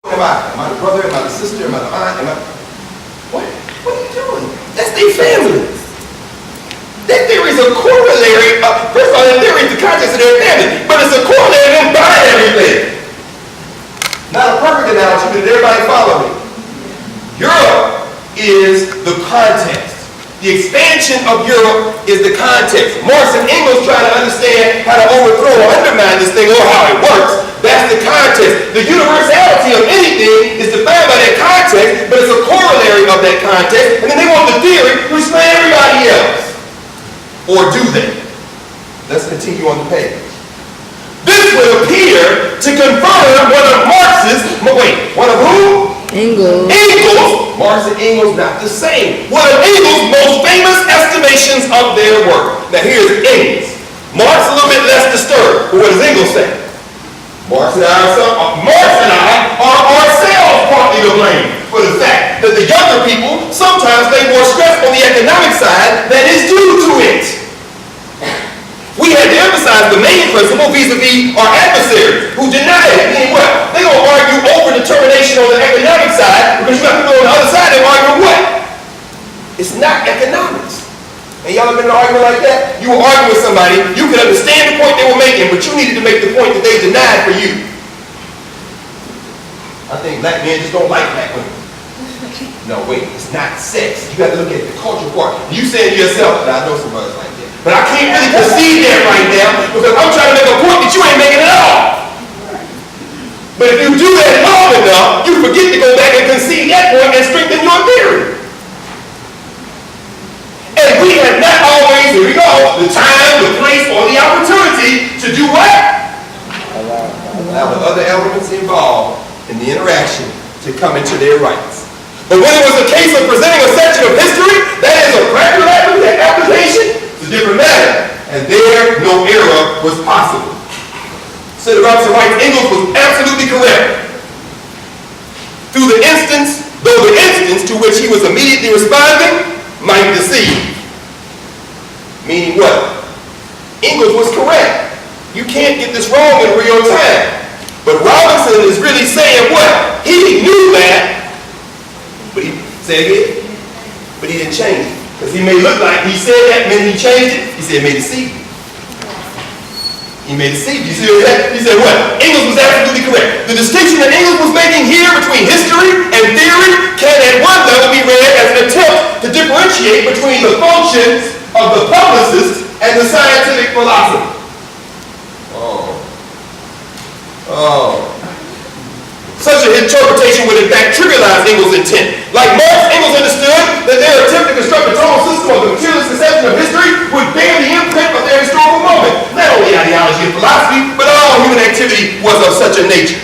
Am I the brother? Am I the sister? Am I the aunt? What are you doing? That's their family. That theory is a corollary of, first of all, that theory is the context of their family, but it's a corollary of them buying everything. Not a perfect analogy, but everybody follow me. Europe is the context. The expansion of Europe is the context. Marx and Engels trying to understand how to overthrow or undermine this thing or how it works. That's the context. The universality of anything is defined by that context, but it's a corollary of that context. And then they want the theory to explain everybody else. Or do they? Let's continue on the page. This would appear to confirm one of Marx's, one of who? Engels. Marx and Engels not the same. One of Engels' most famous estimations of their work. Now here's Engels. Marx a little bit less disturbed, but what does Engels say? Marx and I are ourselves partly to blame for the fact that the younger people sometimes lay more stress on the economic side than is due to it. We had to emphasize the main principle vis-a-vis our adversaries who deny it. Meaning what? They're going to argue over determination on the economic side because you got people on the other side that argue what? It's not economics. And y'all have been in an argument like that? You were arguing with somebody, you could understand the point they were making, but you needed to make the point that they denied for you. I think black men just don't like black women. No, wait, it's not sex. You got to look at the cultural part. You saying to yourself, I know some brothers like that. But I can't really concede that right now because I'm trying to make a point that you ain't making at all. But if you do that long enough, you forget to go back and concede that point and strengthen your theory. And we have not always, here we go, the time, the place, or the opportunity to do what? Allow the other elements involved in the interaction to come into their rights. But when it was a case of presenting a section of history, that is a practical application, it's a different matter. And there, no error was possible. So the Robinson writes, Engels was absolutely correct. Though the instance to which he was immediately responding might deceive. Meaning what? Engels was correct. You can't get this wrong in real time. But Robinson is really saying what? He knew that. But he didn't change it. Because he may look like he said that, meant he changed it. He said it may deceive you. He may deceive you. You see what he said what? Engels was absolutely correct. The distinction that Engels was making here between history and theory can at one level be read as an attempt to differentiate between the functions of the publicist and the scientific philosopher. Such an interpretation would in fact trivialize Engels' intent. Like Marx, Engels understood that their attempt to construct a total system of the materialist conception of history would bear the imprint of their historical moment. Not only ideology and philosophy, but all human activity was of such a nature.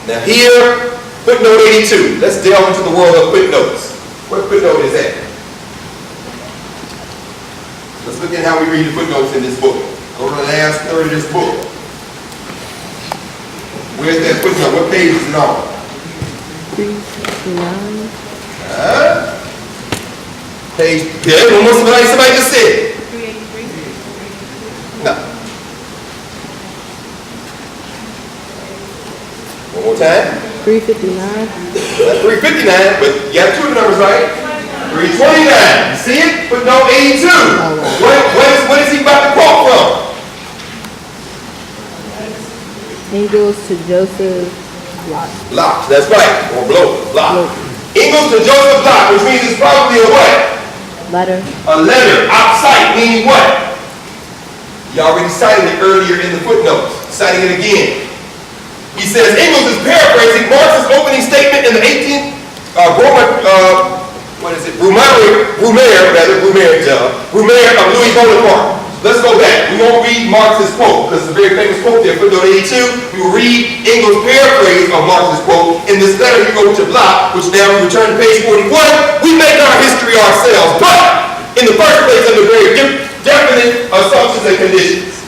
Now here, footnote 82. Let's delve into the world of footnotes. What footnote is that? Let's look at how we read the footnotes in this book. Go to the last third of this book. Where's that footnote? What page is it on? 369. Page, yeah, one more somebody just said. 383. No. One more time. 359. That's 359, but you got two of the numbers right. 329. You see it? Footnote 82. What is he about to quote from? Engels to Joseph Locke. Locke, that's right. Or Bloch. Locke. Engels to Joseph Locke, which means it's probably a what? Letter. A letter. Outside, meaning what? You already cited it earlier in the footnotes. Citing it again. He says Engels is paraphrasing Marx's opening statement in the 18th Brumaire of Louis Bonaparte. Let's go back. We won't read Marx's quote because it's a very famous quote there, footnote 82. We will read Engels' paraphrase of Marx's quote. In this letter, he wrote to Bloch, which now we return to page 41. We make our history ourselves, but in the first place, under very definite assumptions and conditions.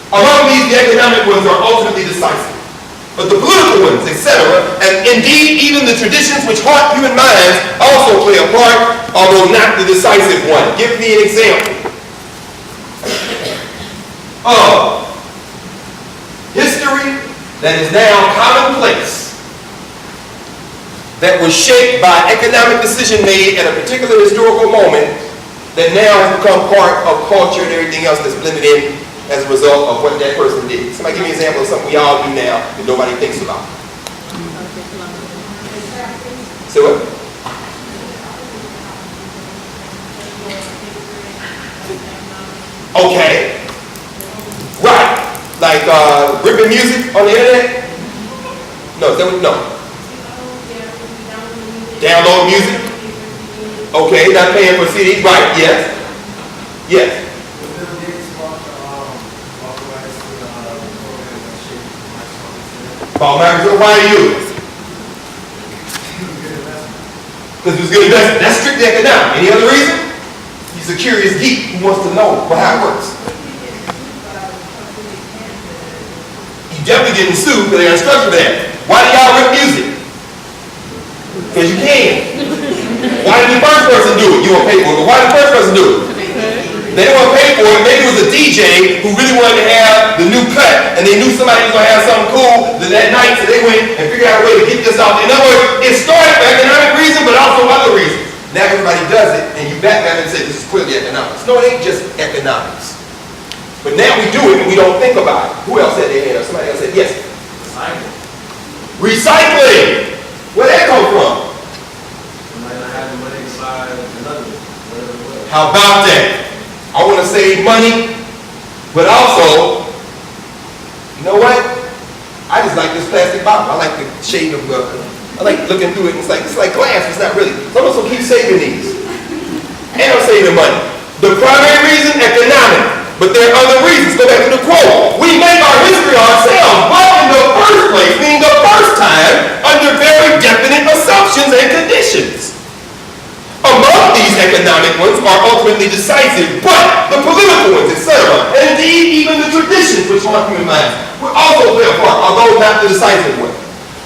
Among these, the economic ones are ultimately decisive, but the political ones, etc., and indeed even the traditions which haunt human minds also play a part, although not the decisive one. Give me an example of history that is now commonplace, that was shaped by economic decision made at a particular historical moment, that now has become part of culture and everything else that's blended in as a result of what that person did. Somebody give me an example of something we all do now that nobody thinks about. Say what? Okay. Right. Like ripping music on the internet? No, is that what? No. Download music? Okay, not paying for CDs, right? Yes. Yes. Paul Marcus, why do you? Because it was good investment. That's strictly economic. Any other reason? He's a curious geek who wants to know how it works. He definitely getting sued because they're instructed for that. Why do y'all rip music? Because you can. Why did the first person do it? You won't pay for it, but why did the first person do it? They didn't want to pay for it. Maybe it was a DJ who really wanted to have the new cut, and they knew somebody was going to have something cool that night, so they went and figured out a way to get this off. In other words, it started for economic reasons, but also other reasons. Now everybody does it, and you back them and say, this is clearly economics. No, it ain't just economics. But now we do it, and we don't think about it. Who else said their hand up? Somebody else said, yes. Recycling. Recycling. Where'd that come from? Somebody not having money to buy another, whatever it was. How about that? I want to save money, but also, you know what? I just like this plastic bottle. I like the shade of, I like looking through it. It's like glass. It's not really. Someone will keep saving these, and I'm saving money. The primary reason, economic. But there are other reasons. Go back to the quote. We make our history ourselves, but in the first place, meaning the first time, under very definite assumptions and conditions. Among these economic ones are ultimately decisive, but the political ones, etc., and indeed even the traditions which mark human minds, will also play a part, although not the decisive one.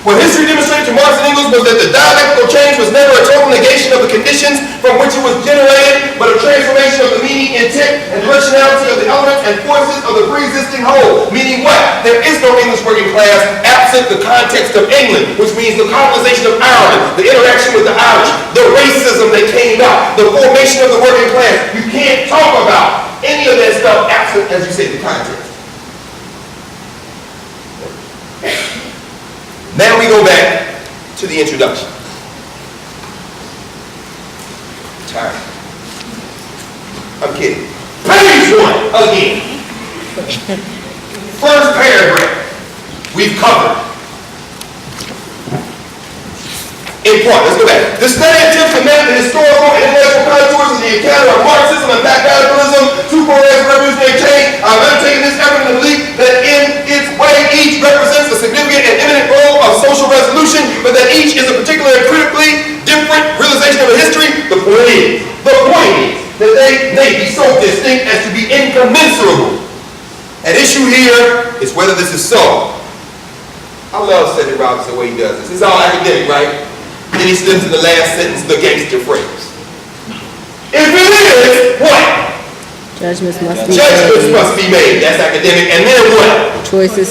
What history demonstrated to Marx and Engels was that the dialectical change was never a total negation of the conditions from which it was generated, but a transformation of the meaning, intent, and directionality of the elements and forces of the pre-existing whole. Meaning what? There is no English working class absent the context of England, which means the colonization of Ireland, the interaction with the Irish, the racism that came out, the formation of the working class. You can't talk about any of that stuff absent, as you say, the context. Now we go back to the introduction. Tired. I'm kidding. Page 1 again. First paragraph. We've covered. In part, let's go back. The study attempts to map the historical and intellectual contours of the encounter of Marxism and black capitalism, two correlates revolutionary change. I've undertaken this effort in the belief that in its way each represents a significant and imminent role of social resolution, but that each is a particular and critically different realization of a history. The point is that they may be so distinct as to be incommensurable. At issue here is whether this is so. I love Cedric Robinson the way he does this. It's all academic, right? Then he slips in the last sentence, the gangster phrase. If it is, what? Judgments must be Judgments made. must be made. That's academic. And then what? Choices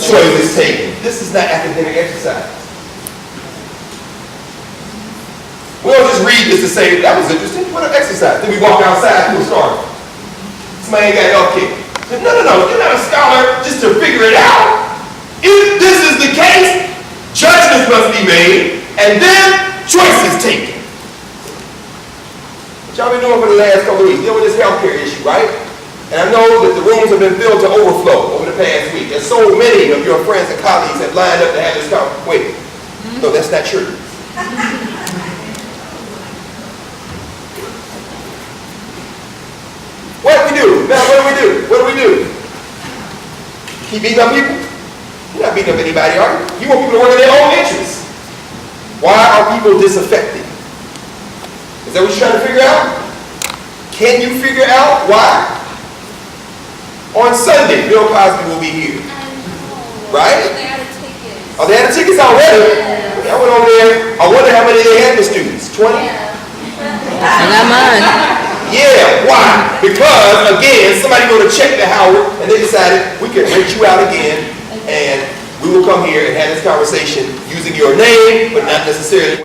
taken. This is not academic exercise. We don't just read this to say, that was interesting. What an exercise. Then we walk outside to a story. Somebody ain't got health care. No. You're not a scholar just to figure it out. If this is the case, judgments must be made, and then choices taken. What y'all been doing for the last couple of weeks? Dealing with this healthcare issue, right? And I know that the rooms have been filled to overflow over the past week. And so many of your friends and colleagues have lined up to have this conversation. Wait, no, that's not true. What do we do? Now, what do we do? Keep beating up people? You're not beating up anybody, are you? You want people to work in their own interests. Why are people disaffected? Is that what you're trying to figure out? Can you figure out why? On Sunday, Bill Cosby will be here. Right? They added tickets. Oh, they had the tickets already? Yeah. I went over there. I wonder how many they had for students. 20? I got mine. Yeah, why? Because, again, somebody go to check the Howard and they decided we could rent you out again and we will come here and have this conversation using your name, but not necessarily